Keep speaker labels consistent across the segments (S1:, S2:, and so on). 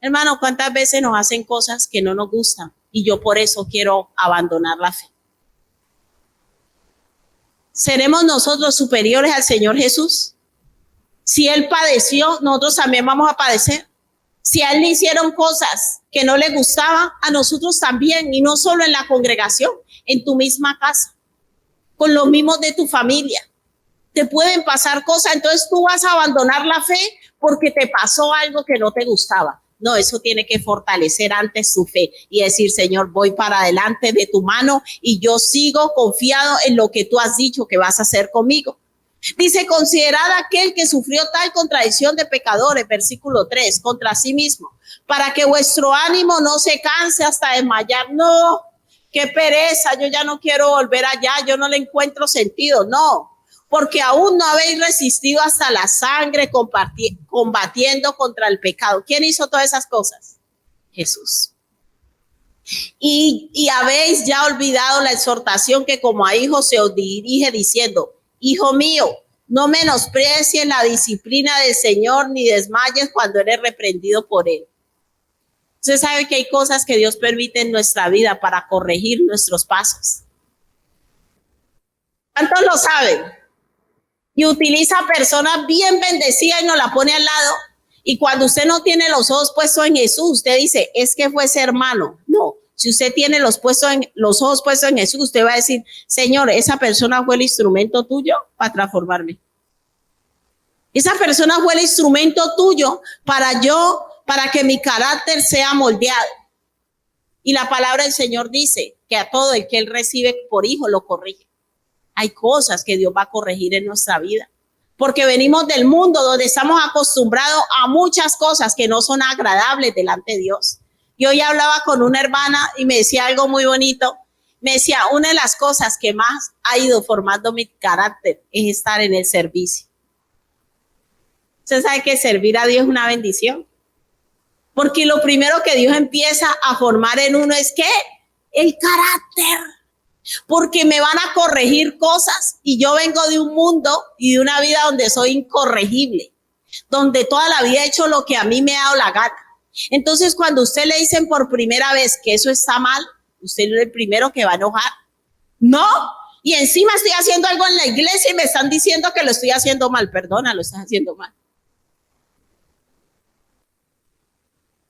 S1: Hermano, ¿cuántas veces nos hacen cosas que no nos gustan? Y yo por eso quiero abandonar la fe. ¿Seremos nosotros superiores al Señor Jesús? Si Él padeció, nosotros también vamos a padecer. Si a Él le hicieron cosas que no le gustaban, a nosotros también, y no solo en la congregación, en tu misma casa, con los mismos de tu familia. Te pueden pasar cosas, entonces tú vas a abandonar la fe porque te pasó algo que no te gustaba. No, eso tiene que fortalecer antes tu fe y decir, Señor, voy para adelante de tu mano y yo sigo confiado en lo que tú has dicho que vas a hacer conmigo. Dice, considerad aquel que sufrió tal contradicción de pecadores, versículo 3, contra sí mismo, para que vuestro ánimo no se canse hasta desmayar. No, qué pereza, yo ya no quiero volver allá, yo no le encuentro sentido. No, porque aún no habéis resistido hasta la sangre combatiendo contra el pecado. ¿Quién hizo todas esas cosas? Jesús. Y habéis ya olvidado la exhortación que como a hijos se os dirige diciendo, hijo mío, no menosprecies la disciplina del Señor ni desmayes cuando eres reprendido por Él. Usted sabe que hay cosas que Dios permite en nuestra vida para corregir nuestros pasos. ¿Cuántos lo saben? Y utiliza personas bien bendecidas y nos la pone al lado. Y cuando usted no tiene los ojos puestos en Jesús, usted dice, es que fue ese hermano. No, si usted tiene los ojos puestos en Jesús, usted va a decir, Señor, esa persona fue el instrumento tuyo para transformarme. Esa persona fue el instrumento tuyo para que mi carácter sea moldeado. Y la palabra del Señor dice que a todo el que Él recibe por hijo lo corrige. Hay cosas que Dios va a corregir en nuestra vida. Porque venimos del mundo donde estamos acostumbrados a muchas cosas que no son agradables delante de Dios. Yo ya hablaba con una hermana y me decía algo muy bonito. Me decía, una de las cosas que más ha ido formando mi carácter es estar en el servicio. Usted sabe que servir a Dios es una bendición. Porque lo primero que Dios empieza a formar en uno es ¿qué? El carácter. Porque me van a corregir cosas y yo vengo de un mundo y de una vida donde soy incorregible, donde toda la vida he hecho lo que a mí me ha dado la gana. Entonces, cuando usted le dicen por primera vez que eso está mal, usted es el primero que va a enojar. No, y encima estoy haciendo algo en la iglesia y me están diciendo que lo estoy haciendo mal. Perdona, lo estás haciendo mal.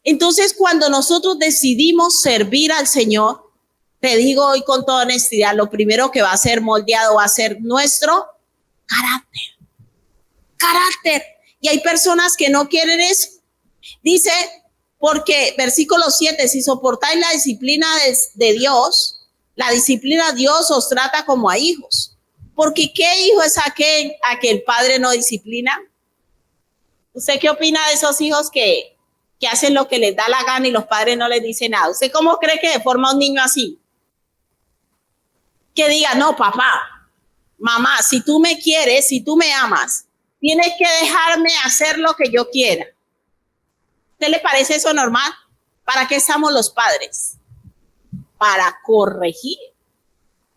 S1: Entonces, cuando nosotros decidimos servir al Señor, te digo hoy con toda honestidad, lo primero que va a ser moldeado va a ser nuestro carácter. Carácter. Y hay personas que no quieren eso. Dice, porque versículo 7, si soportáis la disciplina de Dios, la disciplina de Dios os trata como a hijos. Porque ¿qué hijo es aquel a que el padre no disciplina? ¿Usted qué opina de esos hijos que hacen lo que les da la gana y los padres no les dicen nada? ¿Usted cómo cree que forma un niño así? Que diga, no, papá, mamá, si tú me quieres, si tú me amas, tienes que dejarme hacer lo que yo quiera. ¿Usted le parece eso normal? ¿Para qué estamos los padres? Para corregir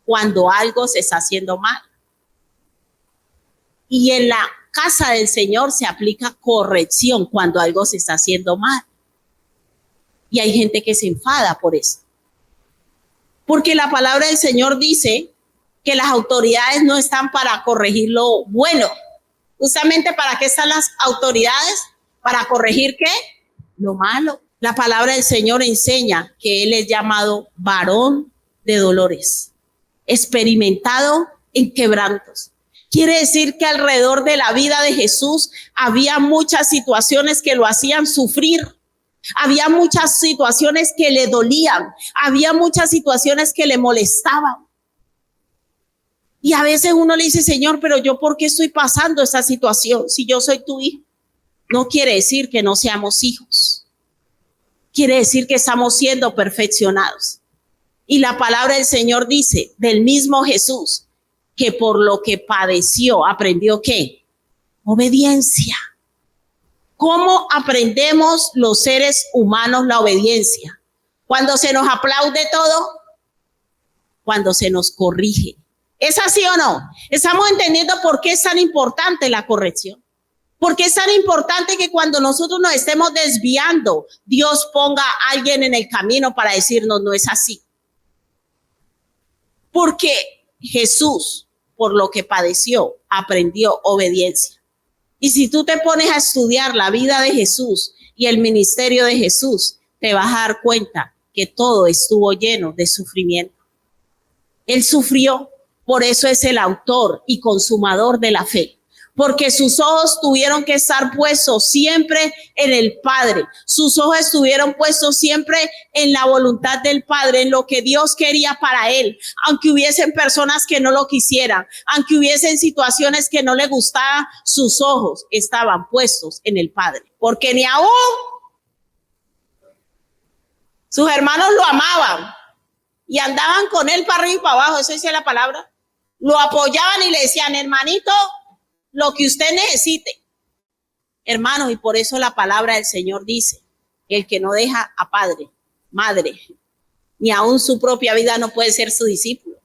S1: cuando algo se está haciendo mal. Y en la casa del Señor se aplica corrección cuando algo se está haciendo mal. Y hay gente que se enfada por eso. Porque la palabra del Señor dice que las autoridades no están para corregir lo bueno. Justamente, ¿para qué están las autoridades? Para corregir ¿qué? Lo malo. La palabra del Señor enseña que Él es llamado varón de dolores, experimentado en quebrantos. Quiere decir que alrededor de la vida de Jesús había muchas situaciones que lo hacían sufrir. Había muchas situaciones que le dolían, había muchas situaciones que le molestaban. Y a veces uno le dice, Señor, pero yo ¿por qué estoy pasando esa situación si yo soy tu hijo? No quiere decir que no seamos hijos. Quiere decir que estamos siendo perfeccionados. Y la palabra del Señor dice, del mismo Jesús, que por lo que padeció, aprendió ¿qué? Obediencia. ¿Cómo aprendemos los seres humanos la obediencia? Cuando se nos aplaude todo, cuando se nos corrige. ¿Es así o no? Estamos entendiendo por qué es tan importante la corrección. Porque es tan importante que cuando nosotros nos estemos desviando, Dios ponga a alguien en el camino para decirnos, no es así. Porque Jesús, por lo que padeció, aprendió obediencia. Y si tú te pones a estudiar la vida de Jesús y el ministerio de Jesús, te vas a dar cuenta que todo estuvo lleno de sufrimiento. Él sufrió, por eso es el autor y consumador de la fe. Porque sus ojos tuvieron que estar puestos siempre en el Padre. Sus ojos estuvieron puestos siempre en la voluntad del Padre, en lo que Dios quería para él. Aunque hubiesen personas que no lo quisieran, aunque hubiesen situaciones que no le gustaban, sus ojos estaban puestos en el Padre. Porque ni aún sus hermanos lo amaban y andaban con él para arriba y para abajo, eso dice la palabra. Lo apoyaban y le decían, hermanito, lo que usted necesite. Hermanos, y por eso la palabra del Señor dice, el que no deja a padre, madre, ni aún su propia vida no puede ser su discípulo.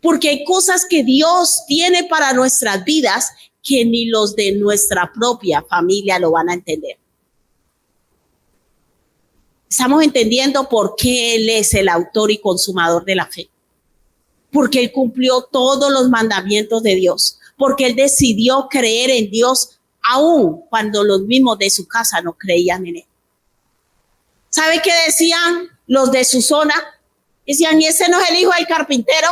S1: Porque hay cosas que Dios tiene para nuestras vidas que ni los de nuestra propia familia lo van a entender. Estamos entendiendo por qué Él es el autor y consumador de la fe. Porque Él cumplió todos los mandamientos de Dios. Porque Él decidió creer en Dios aún cuando los mismos de su casa no creían en Él. ¿Sabe qué decían los de su zona? Decían, ¿y ese no es el hijo del carpintero?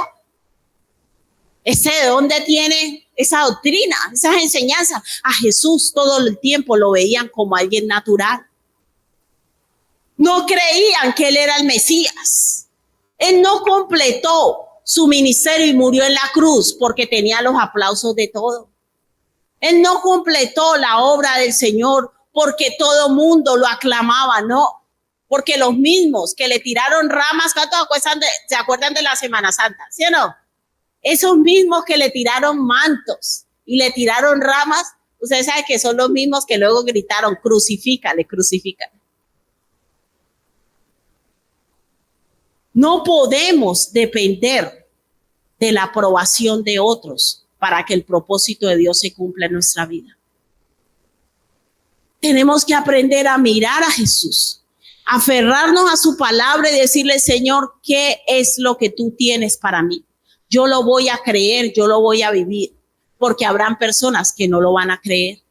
S1: ¿Ese de dónde tiene esa doctrina, esas enseñanzas? A Jesús todo el tiempo lo veían como alguien natural. No creían que Él era el Mesías. Él no completó su ministerio y murió en la cruz porque tenía los aplausos de todo. Él no completó la obra del Señor porque todo mundo lo aclamaba, no. Porque los mismos que le tiraron ramas, ¿se acuerdan de la Semana Santa? ¿Sí o no? Esos mismos que le tiraron mantos y le tiraron ramas, ustedes saben que son los mismos que luego gritaron, crucifícale, crucifícale. No podemos depender de la aprobación de otros para que el propósito de Dios se cumpla en nuestra vida. Tenemos que aprender a mirar a Jesús, aferrarnos a su palabra y decirle, Señor, ¿qué es lo que tú tienes para mí? Yo lo voy a creer, yo lo voy a vivir, porque habrán personas que no lo van a creer.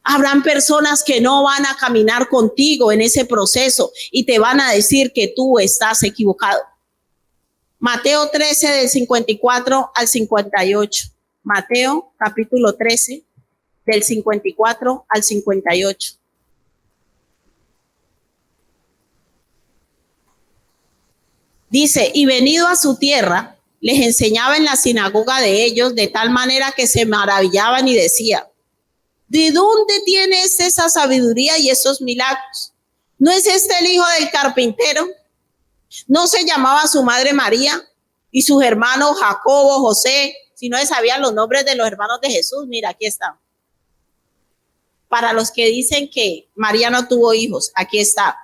S1: Habrán personas que no van a caminar contigo en ese proceso y te van a decir que tú estás equivocado. Mateo 13 del 54 al 58. Mateo capítulo 13 del 54 al 58. Dice, y venido a su tierra, les enseñaba en la sinagoga de ellos de tal manera que se maravillaban y decían, ¿de dónde tienes esa sabiduría y esos milagros? ¿No es este el hijo del carpintero? ¿No se llamaba su madre María y sus hermanos Jacobo, José? Si no se sabían los nombres de los hermanos de Jesús, mira, aquí están. Para los que dicen que María no tuvo hijos, aquí está.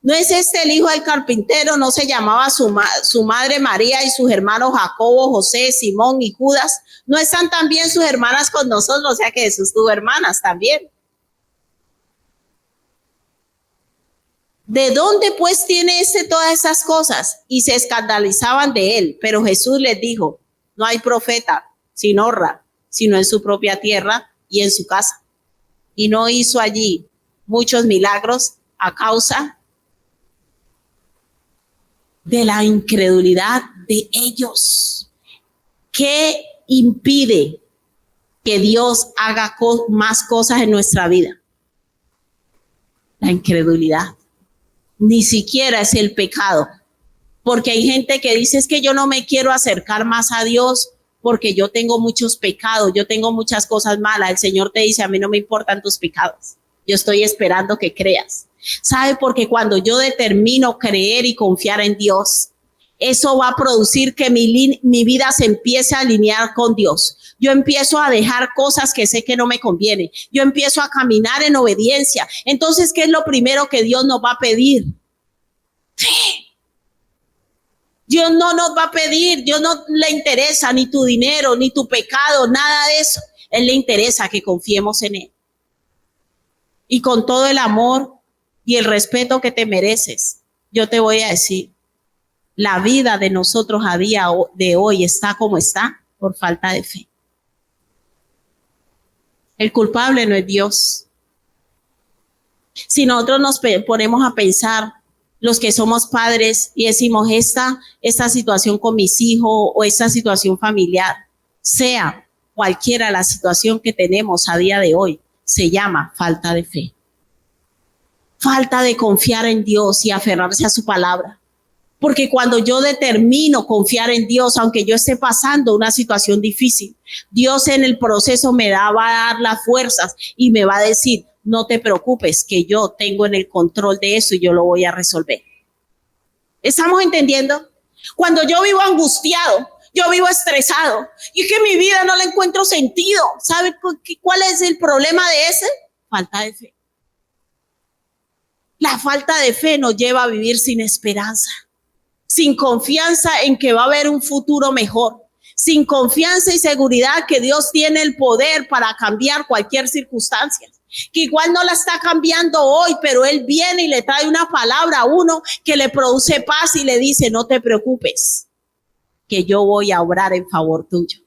S1: ¿No es este el hijo del carpintero? ¿No se llamaba su madre María y sus hermanos Jacobo, José, Simón y Judas? ¿No están también sus hermanas con nosotros? O sea que Jesús tuvo hermanas también. ¿De dónde pues tiene todas esas cosas? Y se escandalizaban de él. Pero Jesús les dijo, no hay profeta sin honra, sino en su propia tierra y en su casa. Y no hizo allí muchos milagros a causa de la incredulidad de ellos. ¿Qué impide que Dios haga más cosas en nuestra vida? La incredulidad. Ni siquiera es el pecado. Porque hay gente que dice, es que yo no me quiero acercar más a Dios porque yo tengo muchos pecados, yo tengo muchas cosas malas. El Señor te dice, a mí no me importan tus pecados. Yo estoy esperando que creas. ¿Sabe? Porque cuando yo determino creer y confiar en Dios, eso va a producir que mi vida se empiece a alinear con Dios. Yo empiezo a dejar cosas que sé que no me convienen. Yo empiezo a caminar en obediencia. Entonces, ¿qué es lo primero que Dios nos va a pedir? Fe. Dios no nos va a pedir, Dios no le interesa ni tu dinero, ni tu pecado, nada de eso. Él le interesa que confiemos en Él. Y con todo el amor y el respeto que te mereces, yo te voy a decir, la vida de nosotros a día de hoy está como está por falta de fe. El culpable no es Dios. Si nosotros nos ponemos a pensar, los que somos padres, y decimos esta situación con mis hijos o esta situación familiar, sea cualquiera la situación que tenemos a día de hoy, se llama falta de fe. Falta de confiar en Dios y aferrarse a su palabra. Porque cuando yo determino confiar en Dios, aunque yo esté pasando una situación difícil, Dios en el proceso va a dar las fuerzas y me va a decir, no te preocupes, que yo tengo en el control de eso y yo lo voy a resolver. ¿Estamos entendiendo? Cuando yo vivo angustiado, yo vivo estresado y es que mi vida no le encuentro sentido. ¿Sabe cuál es el problema de ese? Falta de fe. La falta de fe nos lleva a vivir sin esperanza, sin confianza en que va a haber un futuro mejor, sin confianza y seguridad que Dios tiene el poder para cambiar cualquier circunstancia, que igual no la está cambiando hoy, pero Él viene y le trae una palabra a uno que le produce paz y le dice, no te preocupes, que yo voy a obrar en favor tuyo.